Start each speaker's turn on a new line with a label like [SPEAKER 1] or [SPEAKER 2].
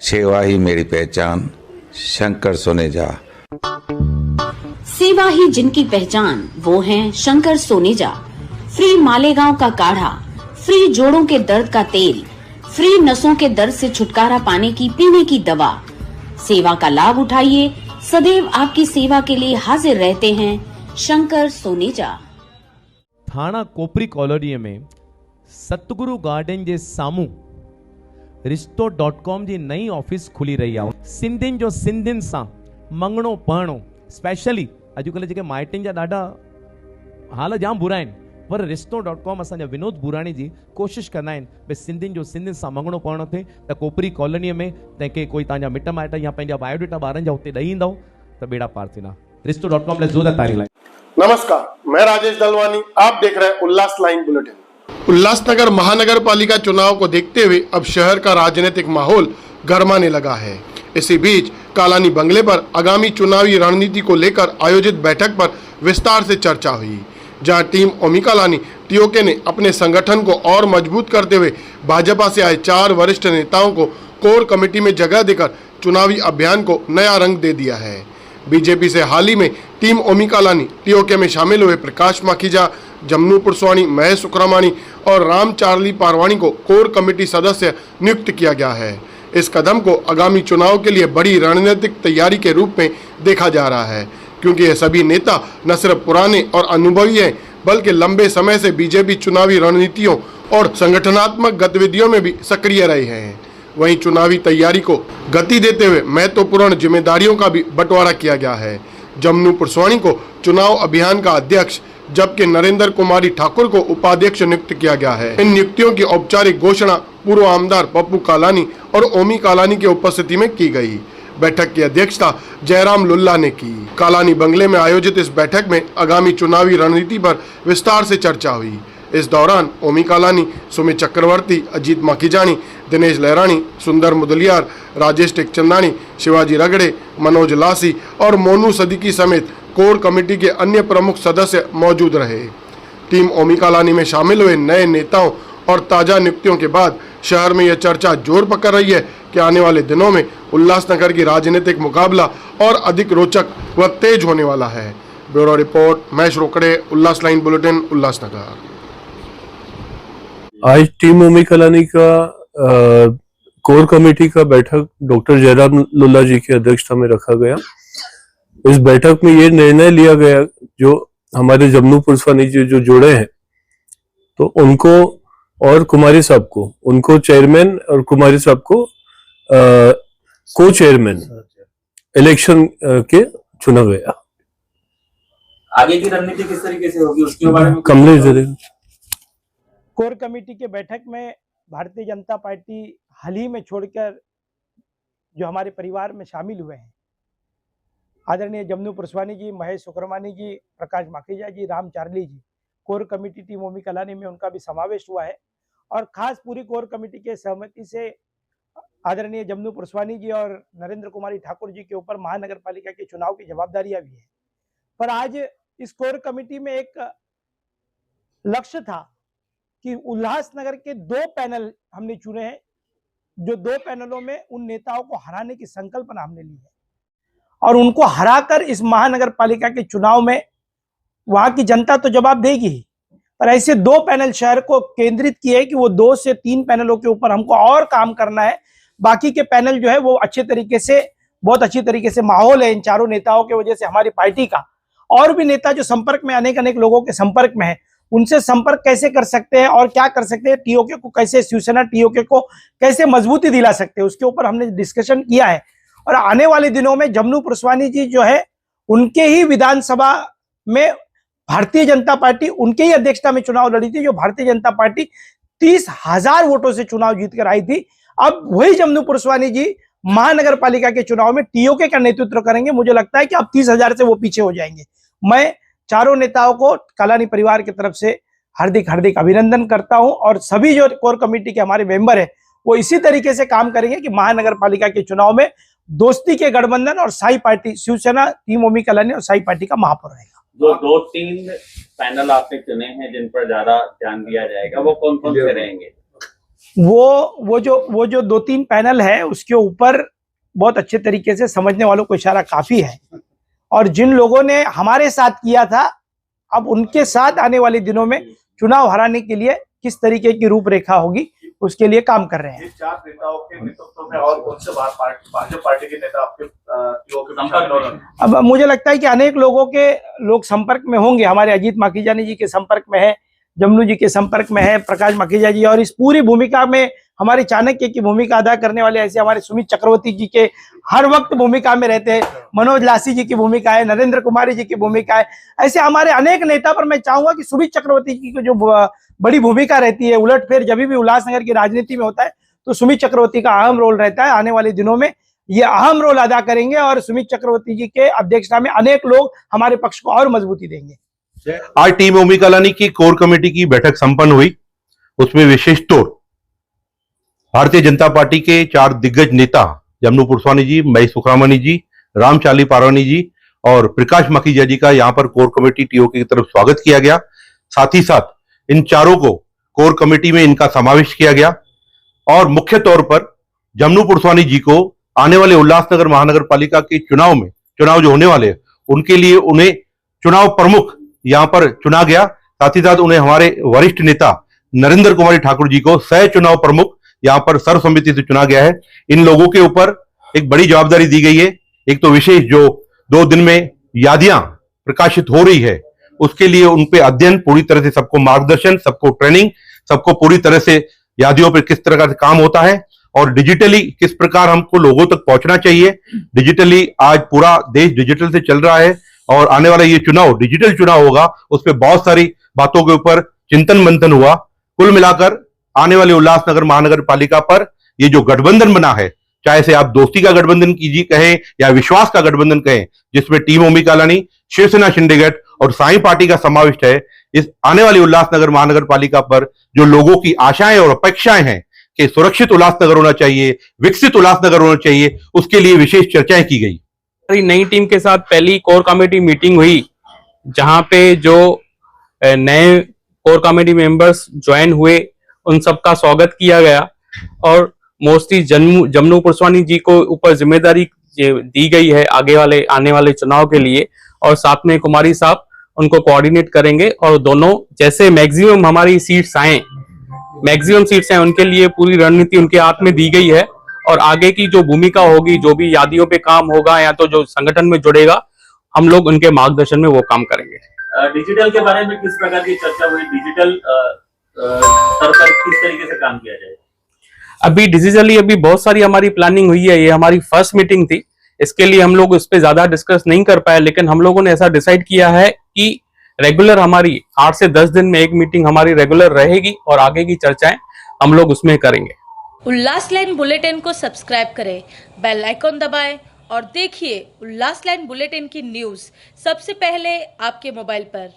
[SPEAKER 1] सेवा ही मेरी पहचान, शंकर सोनेजा।
[SPEAKER 2] सेवा ही जिनकी पहचान, वो हैं शंकर सोनेजा। फ्री मालेगांव का काढ़ा, फ्री जोड़ों के दर्द का तेल, फ्री नसों के दर्द से छुटकारा पाने की पीने की दवा। सेवा का लाभ उठाइए, सदैव आपकी सेवा के लिए हाजिर रहते हैं शंकर सोनेजा।
[SPEAKER 3] थाना कोपरी कॉलोनी में सतगुरु गार्डन जे सामू रिश्तो.com जी नई ऑफिस खुली रही आहे। सिंधियुनि जो सिंधियुनि सां मंगणो पढ़णो, स्पेशली अॼुकल्ह जेके माइटनि जा ॾाढा हाल जाम बुरा आहिनि, पर रिश्तो.com असांजा विनोद बुराणी जी कोशिशि कंदा आहिनि भई सिंधियुनि जो सिंधियुनि सां मंगणो पढ़णो थिए। त कोपरी कॉलोनीअ में तंहिंखे कोई तव्हांजा मिट माइट या पंहिंजा बायोडेटा ॿारनि जा हुते ॾेई ईंदव त बेड़ा पार थींदा। रिश्तो.com लाइ ज़ोरदार तारीफ़ लाइ।
[SPEAKER 4] नमस्कार, मैं राजेश दलवानी, आप देख रहे हैं उल्लास लाइन बुलेटिन। उल्लासनगर महानगर पालिका चुनाव को देखते हुए अब शहर का राजनीतिक माहौल गरमाने लगा है। इसी बीच कालानी बंगले पर आगामी चुनावी रणनीति को लेकर आयोजित बैठक पर विस्तार से चर्चा हुई, जहां टीम ओमिकालानी टीओके ने अपने संगठन को और मजबूत करते हुए भाजपा से आए 4 वरिष्ठ नेताओं को कोर कमेटी में जगह देकर चुनावी अभियान को नया रंग दे दिया है। बीजेपी से हाल ही में टीम ओमिकालानी टीओके में शामिल हुए प्रकाश माखीजा, जमनू पुरस्वाणी, महेश सुखरामाणी और राम चार्ली पारवाणी को कोर कमेटी सदस्य नियुक्त किया गया है। इस कदम को आगामी चुनाव के लिए बड़ी रणनीतिक तैयारी के रूप में देखा जा रहा है, क्योंकि ये सभी नेता न सिर्फ पुराने और अनुभवी हैं, बल्कि लंबे समय से बीजेपी चुनावी रणनीतियों और संगठनात्मक गतिविधियों में भी सक्रिय रहे हैं। वहीं चुनावी तैयारी को गति देते हुए महत्वपूर्ण जिम्मेदारियों का भी बंटवारा किया गया है। जमनू पुरस्वाणी को चुनाव अभियान का अध्यक्ष, जबकि नरेंद्र कुमारी ठाकुर को उपाध्यक्ष नियुक्त किया गया है। इन नियुक्तियों की औपचारिक घोषणा पूर्व आमदार पप्पू कालानी और ओमी कालानी की उपस्थिति में की गई। बैठक की अध्यक्षता जयराम लुल्ला ने की। कालानी बंगले में आयोजित इस बैठक में आगामी चुनावी रणनीति पर विस्तार से चर्चा हुई। इस दौरान ओमी कालानी, सुमित चक्रवर्ती, अजीत माखीजानी, दिनेश लहरानी, सुंदर मुदलियार, राजेश टेकचंदानी, शिवाजी रगड़े, मनोज लासी और मोनू सदीकी समेत कोर कमेटी के अन्य प्रमुख सदस्य मौजूद रहे। टीम ओमिकालानी में शामिल हुए नए नेताओं और ताजा नियुक्तियों के बाद शहर में यह चर्चा जोर पकड़ रही है कि आने वाले दिनों में उल्लासनगर की राजनीतिक मुकाबला और अधिक रोचक व तेज होने वाला है। ब्यूरो रिपोर्ट, महेश रोकड़े, उल्लास लाइन बुलेटिन, उल्लासनगर।
[SPEAKER 5] आज टीम ओमिकालानी का कोर कमेटी का बैठक डॉक्टर जयराम लुल्ला जी की अध्यक्षता में रखा गया। इस बैठक में ये निर्णय लिया गया, जो हमारे जमनू पुरस्वानी जी जो जुड़े हैं, तो उनको और कुमारी साहब को, उनको चेयरमैन और कुमारी साहब को को चेयरमैन इलेक्शन के चुना गया।
[SPEAKER 6] आगे की रणनीति किस तरीके से होगी उसके बारे में
[SPEAKER 5] कमलेश जरिए।
[SPEAKER 7] कोर कमेटी के बैठक में भारतीय जनता पार्टी हाल ही में छोड़कर जो हमारे परिवार में शामिल हुए हैं, आदरणीय जमनू पुरस्वानी जी, महेश सुखरामानी जी, प्रकाश माखीजा जी, राम चार्ली जी, कोर कमेटी टीम ओमिकालानी में उनका भी समावेश हुआ है। और खास पूरी कोर कमेटी के सहमति से आदरणीय जमनू पुरस्वानी जी और नरेंद्र कुमारी ठाकुर जी के ऊपर महानगर पालिका के चुनाव की जवाबदारियां भी है। पर आज इस कोर कमेटी में एक लक्ष्य था कि उल्लासनगर के 2 पैनल हमने चुने हैं, जो 2 पैनलों में उन नेताओं को हराने की संकल्पना हमने ली है और उनको हराकर इस महानगर पालिका के चुनाव में वहां की जनता तो जवाब देगी ही, पर ऐसे 2 पैनल शहर को केंद्रित किए हैं कि वो 2 से 3 पैनलों के ऊपर हमको और काम करना है। बाकी के पैनल जो है वो अच्छे तरीके से, बहुत अच्छी तरीके से माहौल है इन 4 नेताओं की वजह से हमारी पार्टी का। और भी नेता जो संपर्क में, अनेक लोगों के संपर्क में है, उनसे संपर्क कैसे कर सकते हैं और क्या कर सकते हैं, टीओके को कैसे, शिवसेना टीओके को कैसे मजबूती दिला सकते हैं, उसके ऊपर हमने डिस्कशन किया है। और आने वाले दिनों में जमनू पुरस्वानी जी जो है, उनके ही विधानसभा में भारतीय जनता पार्टी, उनके ही अध्यक्षता में चुनाव लड़ी थी, जो भारतीय जनता पार्टी 30,000 वोटों से चुनाव जीतकर आई थी। अब वही जमनू पुरस्वानी जी महानगर पालिका के चुनाव में टीओके का नेतृत्व करेंगे। मुझे लगता है कि अब 30,000 से वो पीछे हो जाएंगे। मैं 4 नेताओं को कालानी परिवार की तरफ से हार्दिक अभिनंदन करता हूं और सभी जो कोर कमेटी के हमारे मेंबर है वो इसी तरीके से काम करेंगे कि महानगर पालिका के चुनाव में दोस्ती के गठबंधन और साई पार्टी, शिवसेना, टीम ओमिकालानी और साई पार्टी का महापौर रहेगा।
[SPEAKER 6] जो 2-3 पैनल आपने चुने हैं जिन पर ज्यादा ध्यान दिया जाएगा, वो कौन कौन से रहेंगे?
[SPEAKER 7] वो जो 2-3 पैनल है उसके ऊपर बहुत अच्छे तरीके से समझने वालों को इशारा काफी है। और जिन लोगों ने हमारे साथ किया था, अब उनके साथ आने वाले दिनों में चुनाव हराने के लिए किस तरीके की रूपरेखा होगी उसके लिए काम कर रहे हैं।
[SPEAKER 8] 4 नेताओं के नेतृत्व में और कौन से भाजपा पार्टी के नेता आपके संपर्क?
[SPEAKER 7] अब मुझे लगता है कि अनेक लोग संपर्क में होंगे। हमारे अजीत माखीजानी जी के संपर्क में है, जमनू जी के संपर्क में है, प्रकाश माखीजा जी, और इस पूरी भूमिका में हमारे चाणक्य की भूमिका अदा करने वाले ऐसे हमारे सुमित चक्रवर्ती जी के हर वक्त भूमिका में रहते हैं, मनोज लासी जी की भूमिका है, नरेंद्र कुमारी जी की भूमिका है, ऐसे हमारे अनेक नेता। पर मैं चाहूंगा कि सुमित चक्रवर्ती जी की जो बड़ी भूमिका रहती है, उलटफेर जब भी उल्लासनगर की राजनीति में होता है तो सुमित चक्रवर्ती का अहम रोल रहता है। आने वाले दिनों में ये अहम रोल अदा करेंगे और सुमित चक्रवर्ती जी के अध्यक्षता में अनेक लोग हमारे पक्ष को और मजबूती देंगे।
[SPEAKER 9] आज टीम ओमी कलानी की कोर कमेटी की बैठक संपन्न हुई। उसमें विशेष तौर भारतीय जनता पार्टी के 4 दिग्गज नेता जमनू पुरस्वानी जी, महेश सुखरामनी जी, रामचाली पारवानी जी और प्रकाश माखीजा जी का यहाँ पर कोर कमेटी टीओके की तरफ स्वागत किया गया। साथ ही साथ इन चारों को कोर कमेटी में इनका समावेश किया गया और मुख्य तौर पर जमनू पुरस्वानी जी को आने वाले उल्लासनगर महानगर पालिका के चुनाव जो होने वाले हैं उनके लिए उन्हें चुनाव प्रमुख यहाँ पर चुना गया। साथ ही साथ उन्हें हमारे वरिष्ठ नेता नरेंद्र कुमारी ठाकुर जी को सह चुनाव प्रमुख यहाँ पर सर्वसम्मति से चुना गया है। इन लोगों के ऊपर एक बड़ी जवाबदारी दी गई है। एक तो विशेष जो 2 दिन में यादियां प्रकाशित हो रही है उसके लिए उन पे अध्ययन, पूरी तरह से सबको मार्गदर्शन, सबको ट्रेनिंग, सबको पूरी तरह से यादियों पर किस तरह का काम होता है और डिजिटली किस प्रकार हमको लोगों तक पहुंचना चाहिए। डिजिटली आज पूरा देश डिजिटल से चल रहा है और आने वाला ये चुनाव डिजिटल चुनाव होगा, उस पर बहुत सारी बातों के ऊपर चिंतन मंथन हुआ। कुल मिलाकर आने वाले उल्लासनगर महानगर पालिका पर ये जो गठबंधन बना है, चाहे से आप दोस्ती का गठबंधन कीजिए कहें या विश्वास का गठबंधन कहें, जिसमें टीम ओमी कलानी, शिवसेना शिंदेगढ़ और साई पार्टी का समावेश है, इस आने वाली उल्लासनगर महानगर पालिका पर जो लोगों की आशाएं और अपेक्षाएं हैं कि सुरक्षित उल्लासनगर होना चाहिए, विकसित उल्लासनगर होना चाहिए, उसके लिए विशेष चर्चाएं की गई।
[SPEAKER 6] हमारी नई टीम के साथ पहली कोर कमेटी मीटिंग हुई, जहां पे जो नए कोर कमेटी मेंबर्स ज्वाइन हुए उन सबका स्वागत किया गया और मोस्टली जमनू पुरस्वानी जी को ऊपर जिम्मेदारी दी गई है आने वाले चुनाव के लिए, और साथ में कुमारी साहब उनको कोऑर्डिनेट करेंगे और दोनों जैसे मैक्सिमम हमारी सीट्स हैं उनके लिए पूरी रणनीति उनके हाथ में दी गई है और आगे की जो भूमिका होगी, जो भी यादियों पे काम होगा या तो जो संगठन में जुड़ेगा, हम लोग उनके मार्गदर्शन में वो काम करेंगे।
[SPEAKER 8] डिजिटल के बारे में किस प्रकार की चर्चा हुई? डिजिटल स्तर पर किस तरीके से काम किया जाए?
[SPEAKER 6] अभी डिजिटली बहुत सारी हमारी प्लानिंग हुई है। ये हमारी फर्स्ट मीटिंग थी, इसके लिए हम लोग इस पे ज्यादा डिस्कस नहीं कर पाए, लेकिन हम लोगों ने ऐसा डिसाइड किया है कि रेगुलर हमारी 8 से 10 दिन में एक मीटिंग हमारी रेगुलर रहेगी और आगे की चर्चाएं हम लोग उसमें करेंगे।
[SPEAKER 10] उल्लास लाइन बुलेटिन को सब्सक्राइब करें, बेल आइकॉन दबाएं और देखिए उल्लास लाइन बुलेटिन की न्यूज़ सबसे पहले आपके मोबाइल पर।